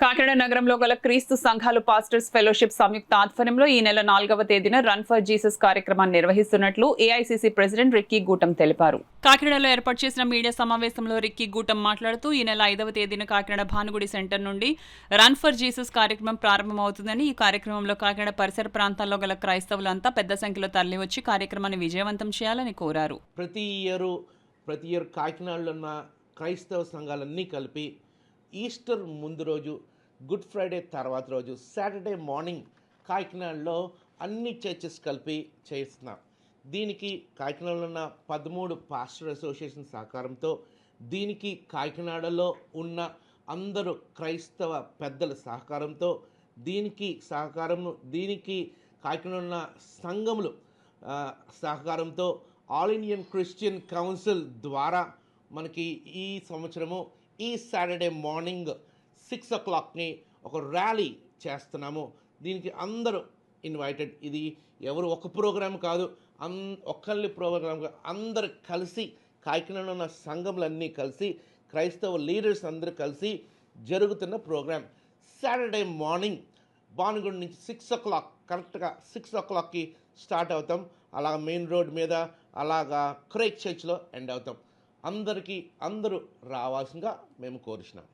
కాకినాడ నగరంలో గల క్రీస్తు సంఘాలు పాస్టర్స్ ఫెలోషిప్ సంయుక్త ఆధ్వర్యంలో ఈ నెల 4వ తేదీన రన్ ఫర్ జీసస్ కార్యక్రమాన్ని నిర్వహిస్తున్నట్లు ఏఐసీసీ ప్రెసిడెంట్ రిక్కీ గూటం తెలిపారు. కాకినాడలో ఏర్పాటు చేసిన మీడియా సమావేశంలో రిక్కీ గూటం మాట్లాడుతూ ఈ నెల 5వ తేదీన కాకినాడ భానుగుడి సెంటర్ నుండి రన్ ఫర్ జీసస్ కార్యక్రమం ప్రారంభమవుతుందని, ఈ కార్యక్రమంలో కాకినాడ పరిసర ప్రాంతాల్లో గల క్రైస్తవులంతా పెద్ద సంఖ్యలో తరలివచ్చి కార్యక్రమాన్ని విజయవంతం చేయాలని కోరారు. ప్రతి ఇయర్ కాకినాడలో ఉన్న క్రైస్తవ సంఘాలన్నీ కలిపి ఈస్టర్ ముందు రోజు, గుడ్ ఫ్రైడే తర్వాత రోజు, సాటర్డే మార్నింగ్ కాకినాడలో అన్ని చర్చెస్ కలిపి చేస్తున్నాం. దీనికి కాకినాడలో ఉన్న 13 పాస్టర్ అసోసియేషన్ సహకారంతో, దీనికి కాకినాడలో ఉన్న అందరూ క్రైస్తవ పెద్దల సహకారంతో, దీనికి కాకినాడ ఉన్న సంఘములు సహకారంతో ఆల్ ఇండియన్ క్రిస్టియన్ కౌన్సిల్ ద్వారా మనకి ఈ సంవత్సరము ఈ సాటర్డే మార్నింగ్ 6 o'clockని ఒక ర్యాలీ చేస్తున్నాము. దీనికి అందరూ ఇన్వైటెడ్. ఇది ఎవరు ఒక ప్రోగ్రాం కాదు, ఒక్కళ్ళి ప్రోగ్రాం కాదు, అందరు కలిసి కాకినాడలో ఉన్న సంఘములన్నీ కలిసి క్రైస్తవ లీడర్స్ అందరూ కలిసి జరుగుతున్న ప్రోగ్రాం. సాటర్డే మార్నింగ్ భానుగుడి నుంచి 6 o'clock, కరెక్ట్గా 6 o'clockకి స్టార్ట్ అవుతాం. అలాగ మెయిన్ రోడ్ మీద అలాగా క్రైస్ట్ చర్చ్లో ఎండ్ అవుతాం. అందరూ రావాల్సిందిగా మేము కోరుచున్నాం.